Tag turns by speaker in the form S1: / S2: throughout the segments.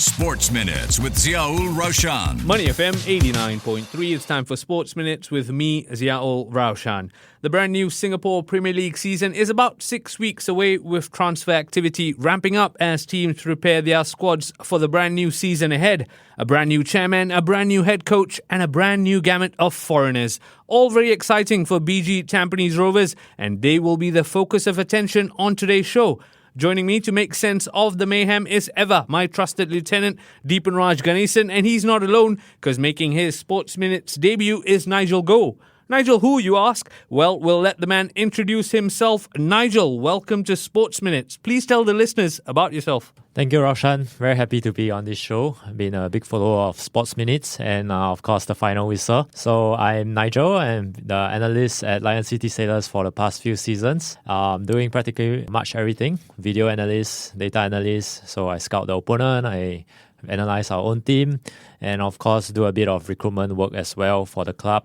S1: Sports Minutes with Ziaul Raushan.
S2: Money FM 89.3. It's time for Sports Minutes with me, Ziaul Raushan. The brand new Singapore Premier League season is about 6 weeks away, with transfer activity ramping up as teams prepare their squads for the brand new season ahead. A brand new chairman, a brand new head coach, and a brand new gamut of foreigners. All very exciting for BG Tampines Rovers, and they will be the focus of attention on today's show. Joining me to make sense of the mayhem is ever my trusted lieutenant, Deepan, and he's not alone, because making his Sports Minutes debut is Nigel Goh. Nigel who, you ask? Well, we'll let the man introduce himself. Nigel, welcome to Sports Minutes. Please tell the listeners about yourself.
S3: Thank you, Raushan. Very happy to be on this show. I've been a big follower of Sports Minutes and, of course, the final whistle. So I'm Nigel. I'm the analyst at Lion City Sailors for the past few seasons. Doing practically much everything. Video analyst, data analyst. So I scout the opponent. I analyze our own team. And, of course, do a bit of recruitment work as well for the club.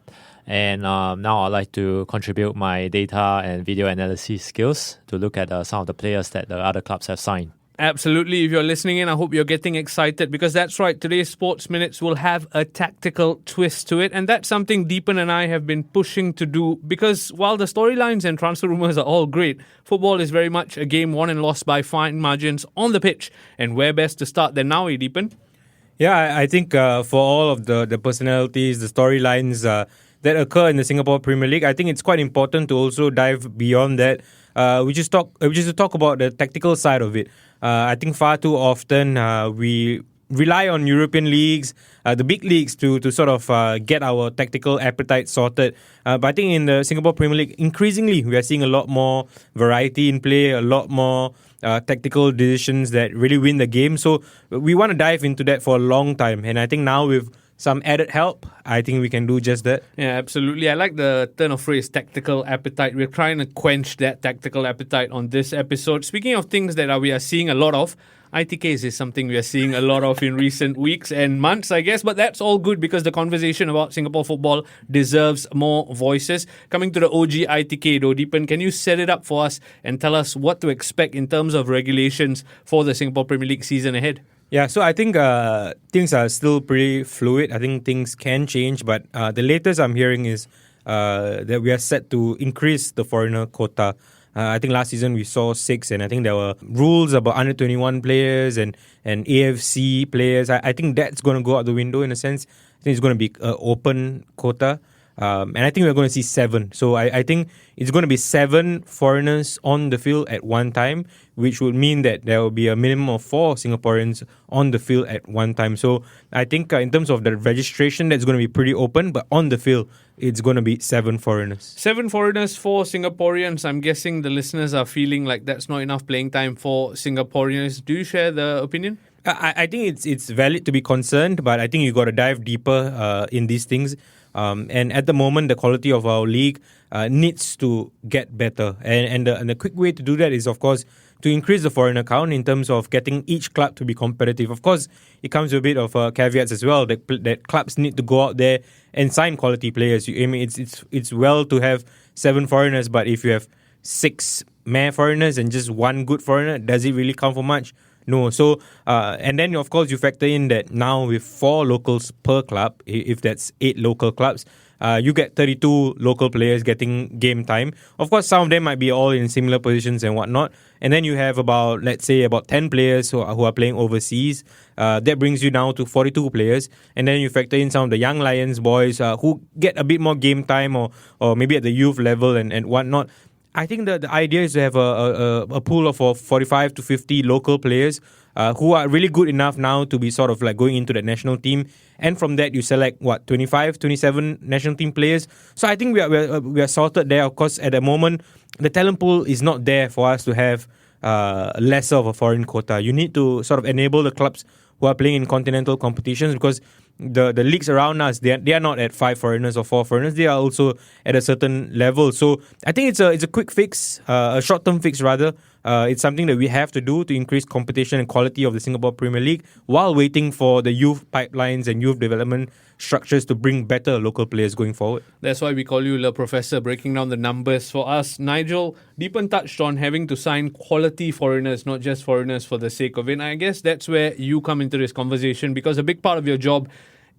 S3: And now I'd like to contribute my data and video analysis skills to look at some of the players that the other clubs have signed.
S2: Absolutely. If you're listening in, I hope you're getting excited, because that's right. Today's Sports Minutes will have a tactical twist to it. And that's something Deepan and I have been pushing to do, because while the storylines and transfer rumours are all great, football is very much a game won and lost by fine margins on the pitch. And where best to start than now, Deepan?
S4: Yeah, I think for all of the personalities, the storylines that occur in the Singapore Premier League, I think it's quite important to also dive beyond that. We just to talk about the tactical side of it. I think far too often we rely on European leagues, the big leagues, to sort of get our tactical appetite sorted. But I think in the Singapore Premier League, increasingly we are seeing a lot more variety in play, a lot more tactical decisions that really win the game. So we want to dive into that for a long time. And I think now with some added help, I think we can do just that.
S2: Yeah, absolutely. I like the turn of phrase, tactical appetite. We're trying to quench that tactical appetite on this episode. Speaking of things that we are seeing a lot of, ITKs is something we are seeing a lot of in recent weeks and months, I guess. But that's all good, because the conversation about Singapore football deserves more voices. Coming to the OG ITK, though, Deepan, can you set it up for us and tell us what to expect in terms of regulations for the Singapore Premier League season ahead?
S4: Yeah, so I think things are still pretty fluid. I think things can change, but the latest I'm hearing is that we are set to increase the foreigner quota. I think last season we saw 6, and I think there were rules about under 21 players and AFC players. I think that's going to go out the window in a sense. I think it's going to be an open quota. And I think we're going to see 7. So I think it's going to be 7 foreigners on the field at one time, which would mean that there will be a minimum of 4 Singaporeans on the field at one time. So I think in terms of the registration, that's going to be pretty open. But on the field, it's going to be 7 foreigners.
S2: 7 foreigners, 4 Singaporeans. I'm guessing the listeners are feeling like that's not enough playing time for Singaporeans. Do you share the opinion?
S4: I think it's valid to be concerned, but I think you got to dive deeper in these things. And at the moment, the quality of our league needs to get better. And the quick way to do that is, of course, to increase the foreigner count in terms of getting each club to be competitive. Of course, it comes with a bit of caveats as well, that clubs need to go out there and sign quality players. I mean, it's well to have 7 foreigners, but if you have 6 mere foreigners and just 1 good foreigner, does it really count for much? No. So, and then, of course, you factor in that now with 4 locals per club, if that's 8 local clubs, you get 32 local players getting game time. Of course, some of them might be all in similar positions and whatnot. And then you have about 10 players who are playing overseas. That brings you down to 42 players. And then you factor in some of the young Lions boys who get a bit more game time or maybe at the youth level and whatnot. I think the idea is to have a pool of 45 to 50 local players who are really good enough now to be sort of like going into the national team. And from that, you select, 25, 27 national team players. So I think we are sorted there. Of course, at the moment, the talent pool is not there for us to have lesser of a foreign quota. You need to sort of enable the clubs who are playing in continental competitions, because the leagues around us, they are not at 5 foreigners or 4 foreigners. They are also at a certain level. So I think it's a quick fix, a short-term fix rather. It's something that we have to do to increase competition and quality of the Singapore Premier League while waiting for the youth pipelines and youth development structures to bring better local players going forward.
S2: That's why we call you Le Professor, breaking down the numbers for us. Nigel, Deepan touched on having to sign quality foreigners, not just foreigners for the sake of it. And I guess that's where you come into this conversation, because a big part of your job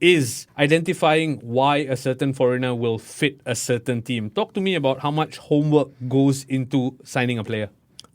S2: is identifying why a certain foreigner will fit a certain team. Talk to me about how much homework goes into signing a player.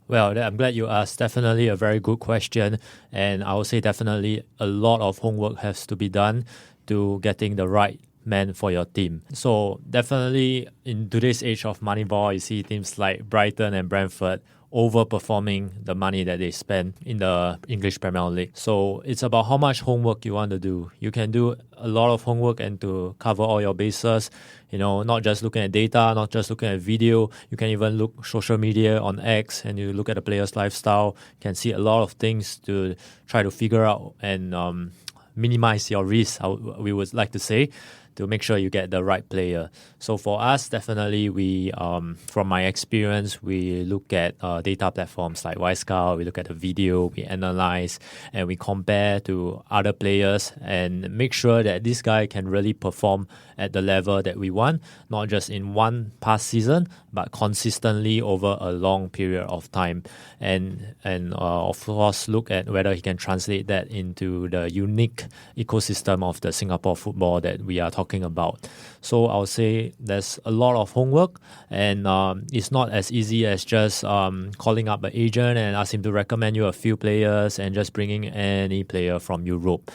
S3: Well, I'm glad you asked. Definitely a very good question. And I would say definitely a lot of homework has to be done to getting the right man for your team. So definitely in today's age of Moneyball, you see teams like Brighton and Brentford overperforming the money that they spend in the English Premier League. So it's about how much homework you want to do. You can do a lot of homework and to cover all your bases, not just looking at data, not just looking at video. You can even look social media on X and you look at the player's lifestyle. You can see a lot of things to try to figure out and minimize your risk, we would like to say, to make sure you get the right player. So for us, definitely we, from my experience, we look at data platforms like Yscout, we look at the video, we analyze, and we compare to other players and make sure that this guy can really perform at the level that we want, not just in one past season, but consistently over a long period of time. And of course, look at whether he can translate that into the unique ecosystem of the Singapore football that we are talking about. So I would say there's a lot of homework, and it's not as easy as just calling up an agent and ask him to recommend you a few players and just bringing any player from Europe.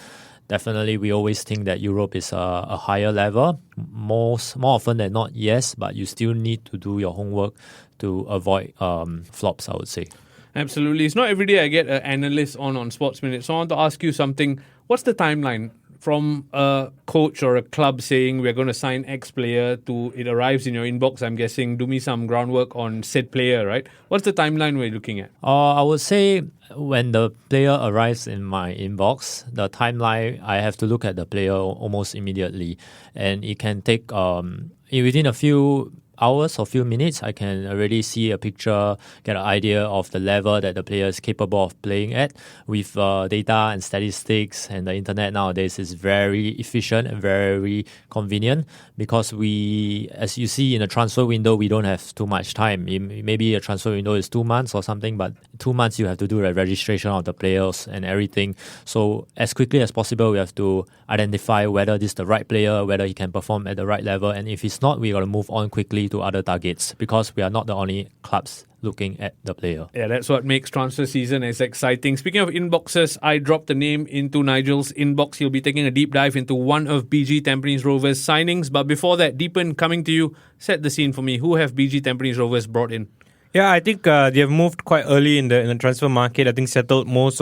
S3: Definitely, we always think that Europe is a higher level. More often than not, yes, but you still need to do your homework to avoid flops, I would say.
S2: Absolutely. It's not every day I get an analyst on Sports Minute. So I want to ask you something. What's the timeline from a coach or a club saying we're going to sign X player to it arrives in your inbox? I'm guessing, do me some groundwork on said player, right? What's the timeline we're looking at?
S3: I would say when the player arrives in my inbox, the timeline, I have to look at the player almost immediately. And it can take, within a few hours or few minutes, I can already see a picture, get an idea of the level that the player is capable of playing at. With data and statistics and the internet nowadays is very efficient and very convenient, because we, as you see in a transfer window, we don't have too much time. Maybe a transfer window is 2 months or something, but 2 months you have to do the registration of the players and everything. So as quickly as possible, we have to identify whether this is the right player, whether he can perform at the right level, and if he's not, we got to move on quickly to other targets, because we are not the only clubs looking at the player.
S2: Yeah, that's what makes transfer season as exciting. Speaking of inboxes, I dropped a name into Nigel's inbox. He'll be taking a deep dive into one of BG Tampines Rovers signings. But before that, Deepan, coming to you, set the scene for me. Who have BG Tampines Rovers brought in?
S4: Yeah, I think they have moved quite early in the transfer market. I think settled most,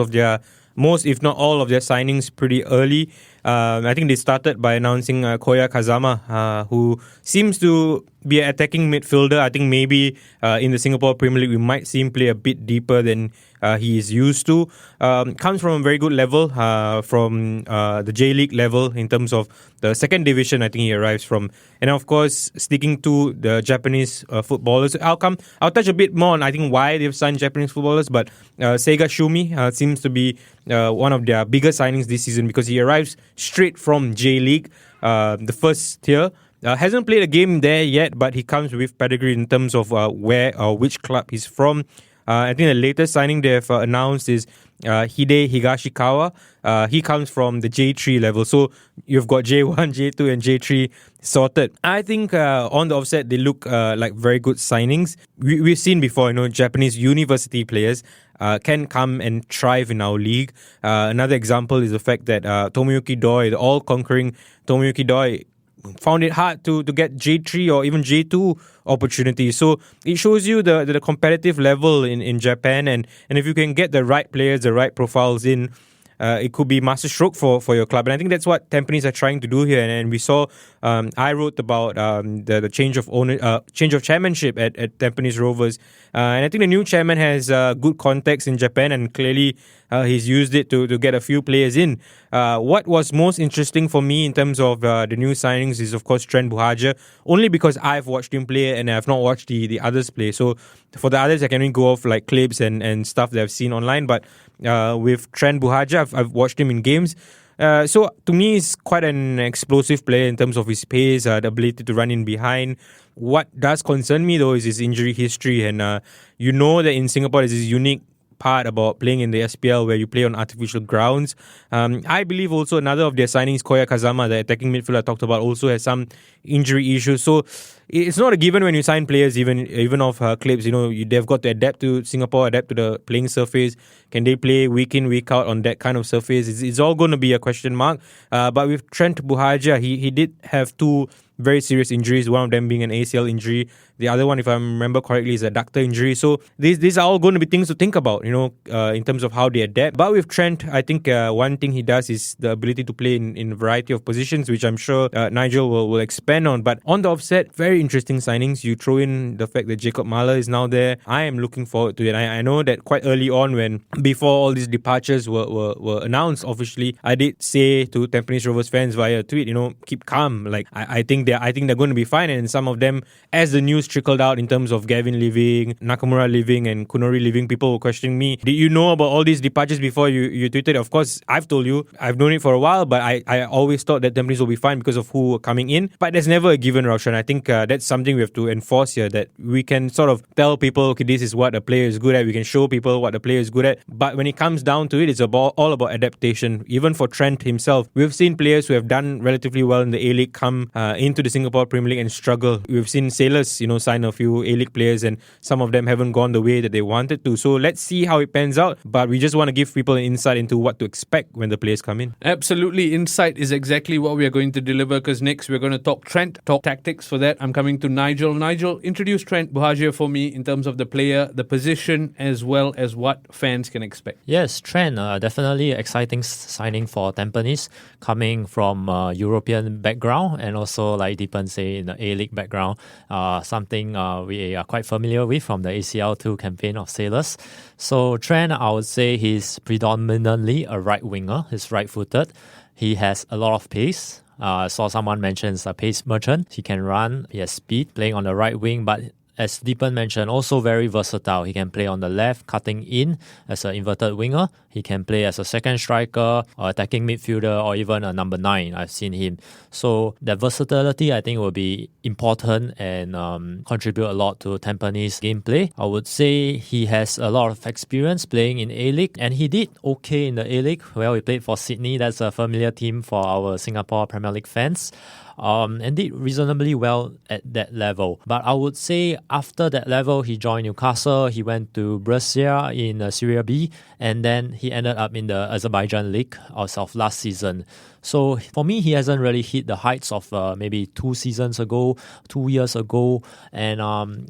S4: if not all, of their signings pretty early. I think they started by announcing Koya Kazama, who seems to be an attacking midfielder. I think maybe in the Singapore Premier League we might see him play a bit deeper than he is used to. Comes from a very good level, from the J-League level in terms of the second division. I think he arrives from, and of course sticking to the Japanese footballers. I'll touch a bit more on I think why they've signed Japanese footballers, but Seiga Shumi seems to be one of their bigger signings this season, because he arrives straight from J-League, the first tier. Hasn't played a game there yet, but he comes with pedigree in terms of where or which club he's from. I think the latest signing they have announced is Hide Higashikawa. He comes from the J3 level. So you've got J1, J2 and J3 sorted. I think on the offset, they look like very good signings. We've seen before, Japanese university players can come and thrive in our league. Another example is the fact that Tomoyuki Doi, the all-conquering Tomoyuki Doi, found it hard to get J3 or even J2 opportunities. So it shows you the competitive level in Japan, and if you can get the right players, the right profiles in, it could be masterstroke for your club. And I think that's what Tampines are trying to do here. And we saw, I wrote about the change of chairmanship at Tampines Rovers. And I think the new chairman has good contacts in Japan and clearly he's used it to get a few players in. What was most interesting for me in terms of the new signings is, of course, Trent Buhagiar, only because I've watched him play and I've not watched the others play. So for the others, I can only go off like clips and stuff that I've seen online. But with Trent Buhagiar, I've watched him in games. So to me, he's quite an explosive player in terms of his pace, the ability to run in behind. What does concern me though is his injury history, and you know that in Singapore there's this unique part about playing in the SPL where you play on artificial grounds. I believe also another of their signings, Koya Kazama, the attacking midfielder I talked about, also has some injury issues. So it's not a given when you sign players, even off clips. You know, they've got to adapt to Singapore, adapt to the playing surface. Can they play week in, week out on that kind of surface? It's all going to be a question mark. But with Trent Buhagiar, he did have two very serious injuries, one of them being an ACL injury. The other one, if I remember correctly, is a ductal injury. So these are all going to be things to think about, in terms of how they adapt. But with Trent, I think one thing he does is the ability to play in a variety of positions, which I'm sure Nigel will expand on. But on the offset, very interesting signings. You throw in the fact that Jacob Mahler is now there. I am looking forward to it. I know that quite early on, before all these departures were announced officially, I did say to Tampines Rovers fans via tweet, keep calm. Like I think they're going to be fine. And some of them, as the news trickled out in terms of Gavin leaving, Nakamura leaving, and Kunori leaving, people were questioning me. Did you know about all these departures before you tweeted? Of course, I've told you. I've known it for a while, but I always thought that Tampines will be fine because of who were coming in. But there's never a given, Raushan. I think that's something we have to enforce here, that we can sort of tell people, okay, this is what a player is good at. We can show people what the player is good at. But when it comes down to it, it's all about adaptation. Even for Trent himself, we've seen players who have done relatively well in the A-League come into the Singapore Premier League and struggle. We've seen Sailors, sign a few A-League players, and some of them haven't gone the way that they wanted to. So let's see how it pans out. But we just want to give people an insight into what to expect when the players come in.
S2: Absolutely. Insight is exactly what we are going to deliver, because next we're going to talk Trent, talk tactics. For that, I'm coming to Nigel. Nigel, introduce Trent Buhagiar for me in terms of the player, the position, as well as what fans can expect.
S3: Yes, Trent, definitely exciting signing for Tampines, coming from European background and also, like Deepan say, in the A-League background, something we are quite familiar with from the ACL2 campaign of Sailors. So Trent, I would say he's predominantly a right winger. He's right-footed. He has a lot of pace. I saw someone mention he's a pace merchant. He can run. He has speed, playing on the right wing, but as Deepan mentioned, also very versatile. He can play on the left, cutting in as an inverted winger. He can play as a second striker, or attacking midfielder, or even a number 9. I've seen him. So that versatility, I think, will be important and contribute a lot to Tampines' gameplay. I would say he has a lot of experience playing in A-League, and he did okay in the A-League. Well, he played for Sydney. That's a familiar team for our Singapore Premier League fans. And did reasonably well at that level. But I would say after that level, he joined Newcastle, he went to Brescia in Serie B, and then he ended up in the Azerbaijan League as of last season. So for me, he hasn't really hit the heights of maybe 2 seasons ago, 2 years ago, and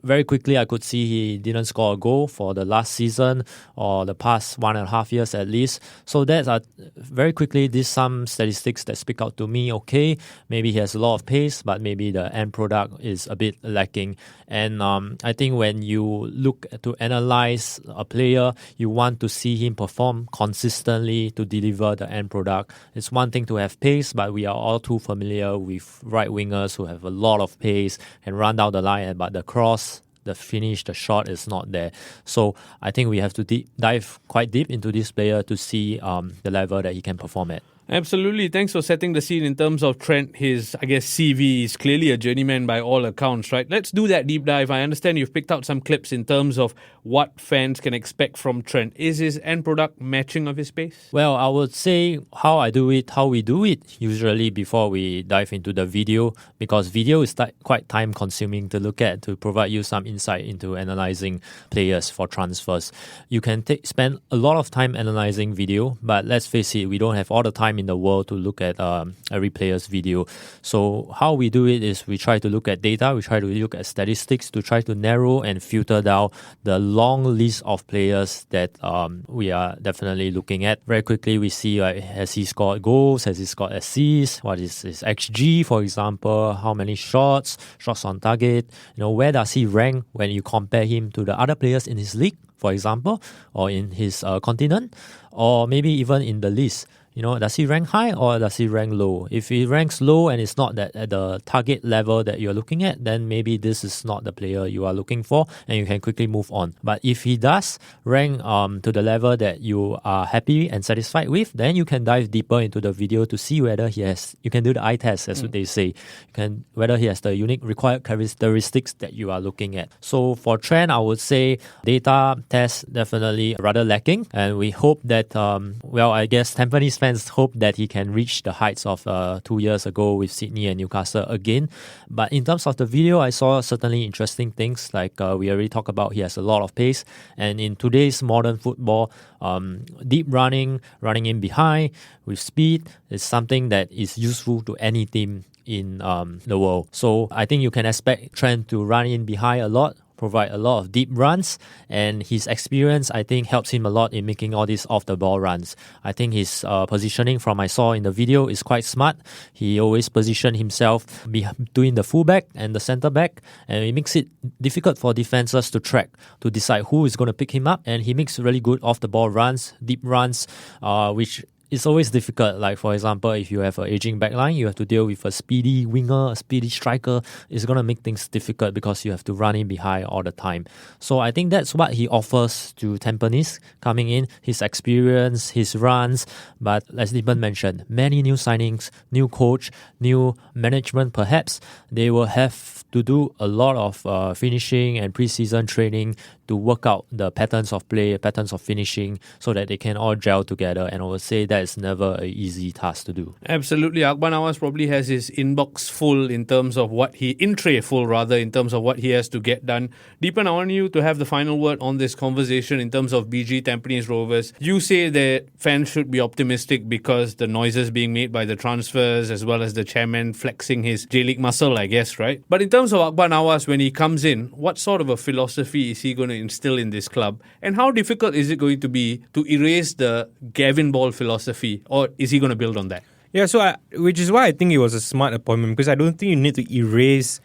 S3: very quickly I could see he didn't score a goal for the last season or the past 1.5 years at least. So that's very quickly, these some statistics that speak out to me. Okay, maybe he has a lot of pace, but maybe the end product is a bit lacking. And I think when you look to analyze a player, you want to see him perform consistently to deliver the end product. It's one thing to have pace, but we are all too familiar with right wingers who have a lot of pace and run down the line, but the cross, the finish, the shot is not there. So I think we have to dive quite deep into this player to see the level that he can perform at.
S2: Absolutely. Thanks for setting the scene in terms of Trent. His, CV is clearly a journeyman by all accounts, right? Let's do that deep dive. I understand you've picked out some clips in terms of what fans can expect from Trent. Is his end product matching of his pace?
S3: Well, I would say how we do it, usually before we dive into the video, because video is quite time consuming to look at, to provide you some insight into analyzing players for transfers. You can spend a lot of time analyzing video, but let's face it, we don't have all the time in the world to look at every player's video. So how we do it is we try to look at data, we try to look at statistics to try to narrow and filter down the long list of players that we are definitely looking at. Very quickly, we see has he scored goals, has he scored assists, what is his XG, for example, how many shots on target, where does he rank when you compare him to the other players in his league. for example, or in his continent, or maybe even in the list. Does he rank high or does he rank low? If he ranks low and it's not that at the target level that you're looking at, then maybe this is not the player you are looking for and you can quickly move on. But if he does rank to the level that you are happy and satisfied with, then you can dive deeper into the video to see whether you can do the eye test, as what they say. Whether he has the unique required characteristics that you are looking at. So for Trent, I would say data test definitely rather lacking, and we hope that, I guess Tampines fans hope that he can reach the heights of 2 years ago with Sydney and Newcastle again. But in terms of the video, I saw certainly interesting things like we already talked about. He has a lot of pace, and in today's modern football, deep running in behind with speed is something that is useful to any team in the world. So I think you can expect Trent to run in behind a lot, provide a lot of deep runs, and his experience, I think, helps him a lot in making all these off-the-ball runs. I think his positioning from I saw in the video is quite smart. He always positions himself between the fullback and the centre-back, and it makes it difficult for defenses to track, to decide who is going to pick him up, and he makes really good off-the-ball runs, deep runs, which it's always difficult. Like, for example, if you have an aging backline, you have to deal with a speedy winger, a speedy striker. It's going to make things difficult because you have to run in behind all the time. So I think that's what he offers to Tampines coming in, his experience, his runs. But as Deepan mentioned, many new signings, new coach, new management perhaps. They will have to do a lot of finishing and preseason training to work out the patterns of play, patterns of finishing, so that they can all gel together. And I would say that is never an easy task to do.
S2: Absolutely. Akbar Nawas probably has his inbox full in terms of in terms of what he has to get done. Deepan, I want you to have the final word on this conversation in terms of BG Tampines Rovers. You say that fans should be optimistic because the noises being made by the transfers as well as the chairman flexing his J-League muscle, I guess, right? But in terms of Akbar Nawas, when he comes in, what sort of a philosophy is he going to instill in this club? And how difficult is it going to be to erase the Gavin Ball philosophy, or is he going to build on that?
S4: Yeah, which is why I think it was a smart appointment, because I don't think you need to erase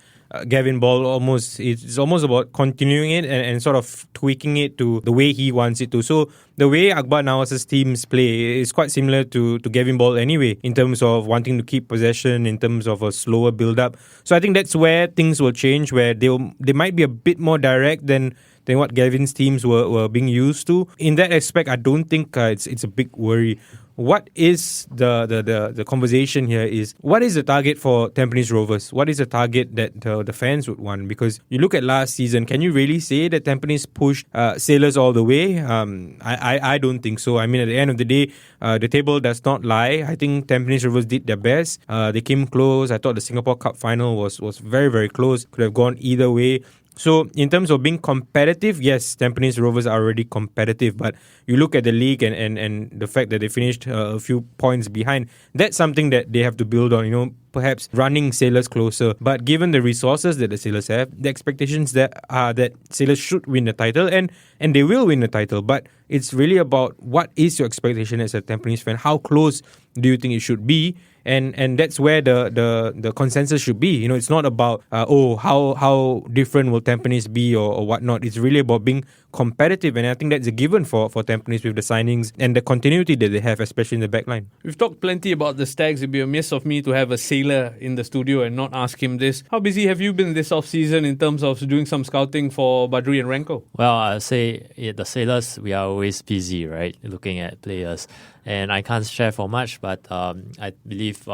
S4: Gavin Ball. It's almost about continuing it and sort of tweaking it to the way he wants it to. So the way Akbar Nawas's teams play is quite similar to Gavin Ball anyway, in terms of wanting to keep possession, in terms of a slower build-up. So I think that's where things will change, where they might be a bit more direct than what Gavin's teams were being used to. In that aspect, I don't think it's a big worry. What is the conversation here is, what is the target for Tampines Rovers? What is the target that the fans would want? Because you look at last season, can you really say that Tampines pushed Sailors all the way? I don't think so. I mean, at the end of the day, the table does not lie. I think Tampines Rovers did their best. They came close. I thought the Singapore Cup final was very, very close. Could have gone either way. So in terms of being competitive, yes, Tampines Rovers are already competitive, but you look at the league and the fact that they finished a few points behind, that's something that they have to build on, perhaps running Sailors closer. But given the resources that the Sailors have, the expectations that are that Sailors should win the title, and they will win the title. But it's really about, what is your expectation as a Tampines fan? How close do you think it should be? And that's where the consensus should be. It's not about how different will Tampines be or whatnot. It's really about being competitive, and I think that's a given for Tampines with the signings and the continuity that they have, especially in the back line.
S2: We've talked plenty about the Stags. It'd be amiss of me to have a sailor in the studio and not ask him this. How busy have you been this off-season in terms of doing some scouting for Badri and Renko?
S3: Well, I'll say the Sailors, we are always busy, right, looking at players. And I can't share for much, but I believe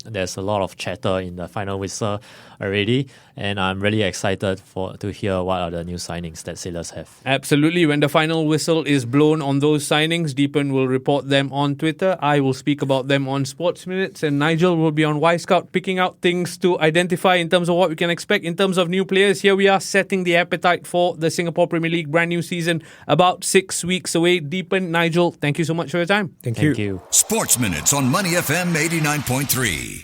S3: there's a lot of chatter in the final whistle already, and I'm really excited to hear what are the new signings that Sailors have.
S2: Absolutely. When the final whistle is blown on those signings, Deepan will report them on Twitter. I will speak about them on Sports Minutes, and Nigel will be on Y Scout picking out things to identify in terms of what we can expect in terms of new players. Here we are setting the appetite for the Singapore Premier League brand new season, about 6 weeks away. Deepan, Nigel, thank you so much for your time.
S4: Thank you.
S1: Sports Minutes on Money FM 89.3.